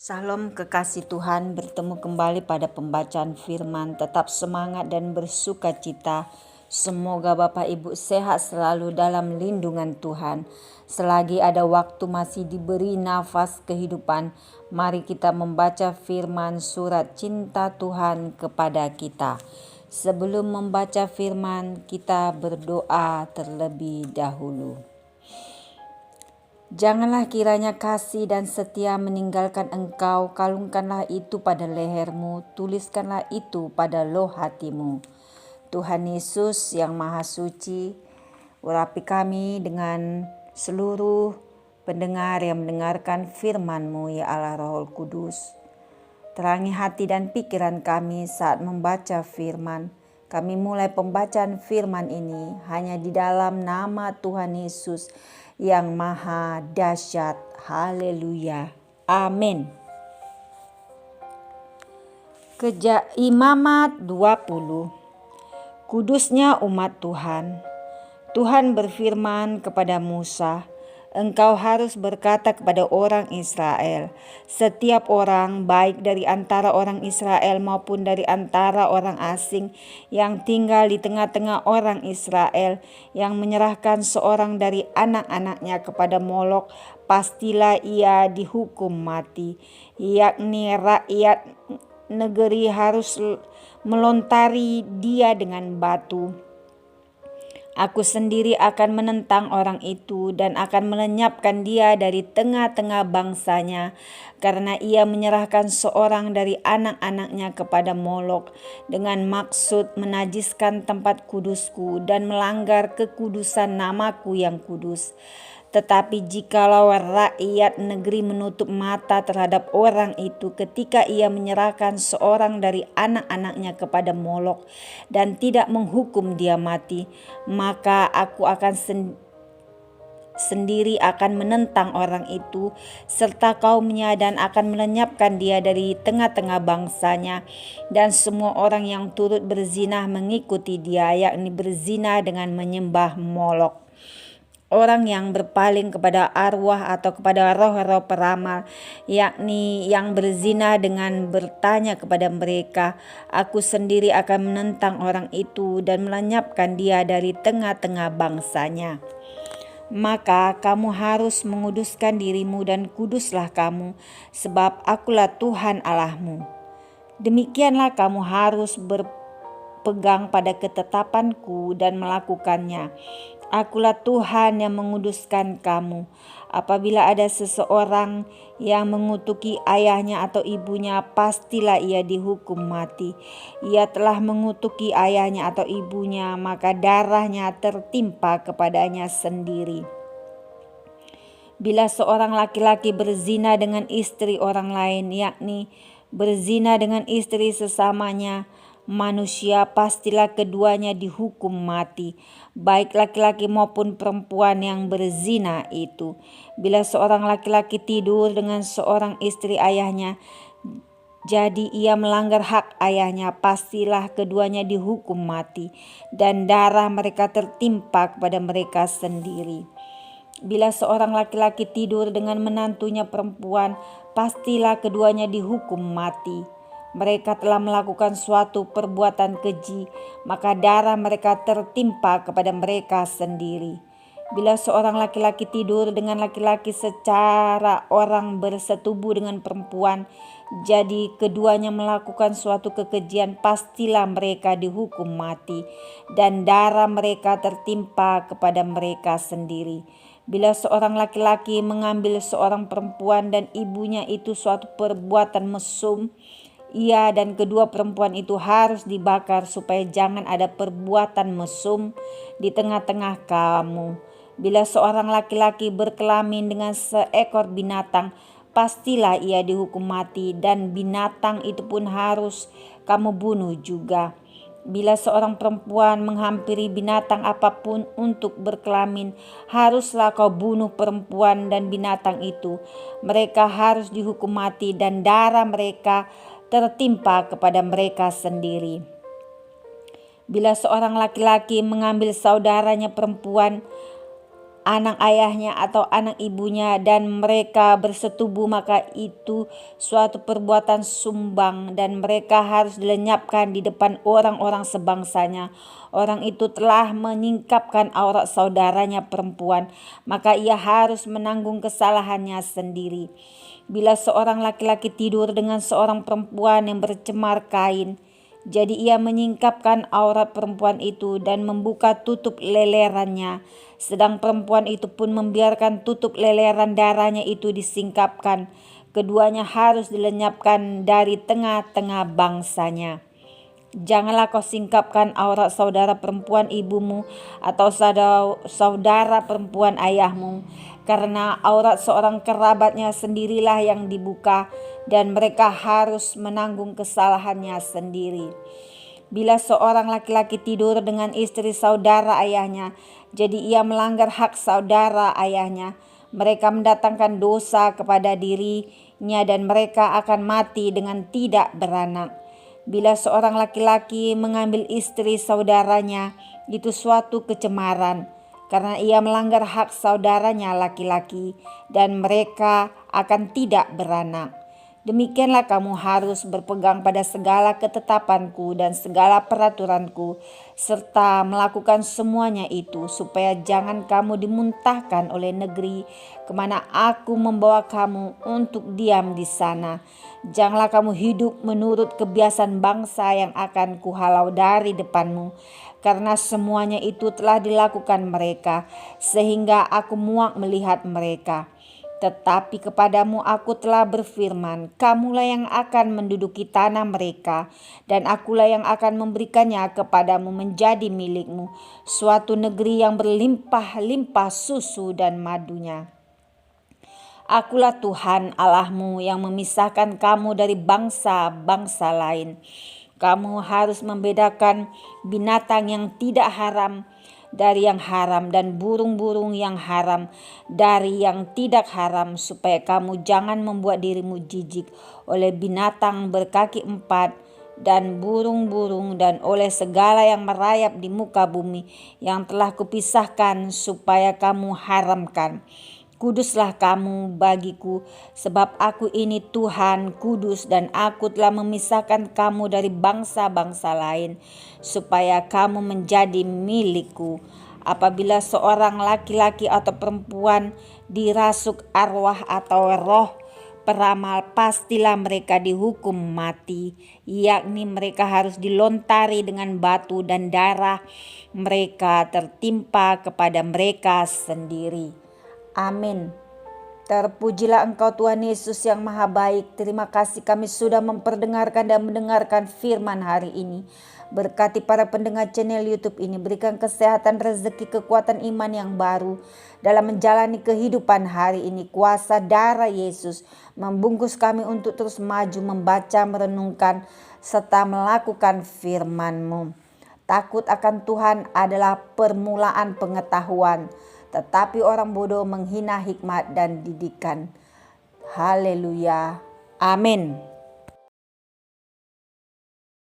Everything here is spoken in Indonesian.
Salam kekasih Tuhan, bertemu kembali pada pembacaan firman. Tetap semangat dan bersuka cita. Semoga Bapak Ibu sehat selalu dalam lindungan Tuhan. Selagi ada waktu masih diberi nafas kehidupan, mari kita membaca firman surat cinta Tuhan kepada kita. Sebelum membaca firman, kita berdoa terlebih dahulu. Janganlah kiranya kasih dan setia meninggalkan engkau, kalungkanlah itu pada lehermu, tuliskanlah itu pada loh hatimu. Tuhan Yesus yang Maha Suci, urapi kami dengan seluruh pendengar yang mendengarkan firman-Mu, ya Allah Roh Kudus. Terangi hati dan pikiran kami saat membaca firman. Kami mulai pembacaan firman ini hanya di dalam nama Tuhan Yesus yang maha dahsyat. Haleluya. Amin. Imamat 20. Kudusnya umat Tuhan. Tuhan berfirman kepada Musa, engkau harus berkata kepada orang Israel, setiap orang baik dari antara orang Israel maupun dari antara orang asing yang tinggal di tengah-tengah orang Israel, yang menyerahkan seorang dari anak-anaknya kepada Molok, pastilah ia dihukum mati, yakni rakyat negeri harus melontari dia dengan batu. Aku sendiri akan menentang orang itu dan akan melenyapkan dia dari tengah-tengah bangsanya, karena ia menyerahkan seorang dari anak-anaknya kepada Molok dengan maksud menajiskan tempat kudusku dan melanggar kekudusan namaku yang kudus. Tetapi jikalau rakyat negeri menutup mata terhadap orang itu ketika ia menyerahkan seorang dari anak-anaknya kepada Molok dan tidak menghukum dia mati, maka aku akan sendiri akan menentang orang itu serta kaumnya dan akan melenyapkan dia dari tengah-tengah bangsanya, dan semua orang yang turut berzina mengikuti dia, yakni berzina dengan menyembah Molok. Orang yang berpaling kepada arwah atau kepada roh-roh peramal, yakni yang berzina dengan bertanya kepada mereka, aku sendiri akan menentang orang itu dan melenyapkan dia dari tengah-tengah bangsanya. Maka kamu harus menguduskan dirimu dan kuduslah kamu, sebab akulah Tuhan Allahmu. Demikianlah kamu harus berpegang pada ketetapanku dan melakukannya. Akulah Tuhan yang menguduskan kamu. Apabila ada seseorang yang mengutuki ayahnya atau ibunya, pastilah ia dihukum mati. Ia telah mengutuki ayahnya atau ibunya, maka darahnya tertimpa kepadanya sendiri. Bila seorang laki-laki berzina dengan istri orang lain, yakni berzina dengan istri sesamanya manusia, pastilah keduanya dihukum mati, baik laki-laki maupun perempuan yang berzina itu. Bila seorang laki-laki tidur dengan seorang istri ayahnya, jadi ia melanggar hak ayahnya, pastilah keduanya dihukum mati, dan darah mereka tertimpa kepada mereka sendiri. Bila seorang laki-laki tidur dengan menantunya perempuan, pastilah keduanya dihukum mati. Mereka telah melakukan suatu perbuatan keji, maka darah mereka tertimpa kepada mereka sendiri. Bila seorang laki-laki tidur dengan laki-laki secara orang bersetubuh dengan perempuan, jadi keduanya melakukan suatu kekejian, pastilah mereka dihukum mati, dan darah mereka tertimpa kepada mereka sendiri. Bila seorang laki-laki mengambil seorang perempuan dan ibunya itu suatu perbuatan mesum, ia dan kedua perempuan itu harus dibakar supaya jangan ada perbuatan mesum di tengah-tengah kamu. Bila seorang laki-laki berkelamin dengan seekor binatang, pastilah ia dihukum mati, dan binatang itu pun harus kamu bunuh juga. Bila seorang perempuan menghampiri binatang apapun untuk berkelamin, haruslah kau bunuh perempuan dan binatang itu. Mereka harus dihukum mati, dan darah mereka tertimpa kepada mereka sendiri. Bila seorang laki-laki mengambil saudaranya perempuan anak ayahnya atau anak ibunya dan mereka bersetubuh, maka itu suatu perbuatan sumbang dan mereka harus dilenyapkan di depan orang-orang sebangsanya. Orang itu telah menyingkapkan aurat saudaranya perempuan, maka ia harus menanggung kesalahannya sendiri. Bila seorang laki-laki tidur dengan seorang perempuan yang bercemar kain, jadi ia menyingkapkan aurat perempuan itu dan membuka tutup lelerannya, sedang perempuan itu pun membiarkan tutup leleran darahnya itu disingkapkan. Keduanya harus dilenyapkan dari tengah-tengah bangsanya. Janganlah kau singkapkan aurat saudara perempuan ibumu atau saudara perempuan ayahmu, karena aurat seorang kerabatnya sendirilah yang dibuka dan mereka harus menanggung kesalahannya sendiri. Bila seorang laki-laki tidur dengan istri saudara ayahnya, jadi ia melanggar hak saudara ayahnya, mereka mendatangkan dosa kepada dirinya dan mereka akan mati dengan tidak beranak. Bila seorang laki-laki mengambil istri saudaranya, itu suatu kecemaran, karena ia melanggar hak saudaranya laki-laki, dan mereka akan tidak beranak. Demikianlah kamu harus berpegang pada segala ketetapanku dan segala peraturanku, serta melakukan semuanya itu, supaya jangan kamu dimuntahkan oleh negeri kemana aku membawa kamu untuk diam di sana. Janganlah kamu hidup menurut kebiasaan bangsa yang akan kuhalau dari depanmu, karena semuanya itu telah dilakukan mereka, sehingga aku muak melihat mereka. Tetapi kepadamu aku telah berfirman, kamulah yang akan menduduki tanah mereka, dan akulah yang akan memberikannya kepadamu menjadi milikmu, suatu negeri yang berlimpah-limpah susu dan madunya. Akulah Tuhan Allahmu yang memisahkan kamu dari bangsa-bangsa lain. Kamu harus membedakan binatang yang tidak haram dari yang haram dan burung-burung yang haram dari yang tidak haram, supaya kamu jangan membuat dirimu jijik oleh binatang berkaki empat dan burung-burung dan oleh segala yang merayap di muka bumi yang telah kupisahkan supaya kamu haramkan. Kuduslah kamu bagiku, sebab aku ini Tuhan kudus, dan aku telah memisahkan kamu dari bangsa-bangsa lain, supaya kamu menjadi milikku. Apabila seorang laki-laki atau perempuan dirasuk arwah atau roh peramal, pastilah mereka dihukum mati, yakni mereka harus dilontari dengan batu dan darah mereka tertimpa kepada mereka sendiri. Amin. Terpujilah Engkau Tuhan Yesus yang Maha Baik. Terima kasih kami sudah memperdengarkan dan mendengarkan firman hari ini. Berkati para pendengar channel YouTube ini, berikan kesehatan, rezeki, kekuatan iman yang baru dalam menjalani kehidupan hari ini. Kuasa darah Yesus membungkus kami untuk terus maju, membaca, merenungkan, serta melakukan firman-Mu. Takut akan Tuhan adalah permulaan pengetahuan, tetapi orang bodoh menghina hikmat dan didikan. Haleluya. Amin.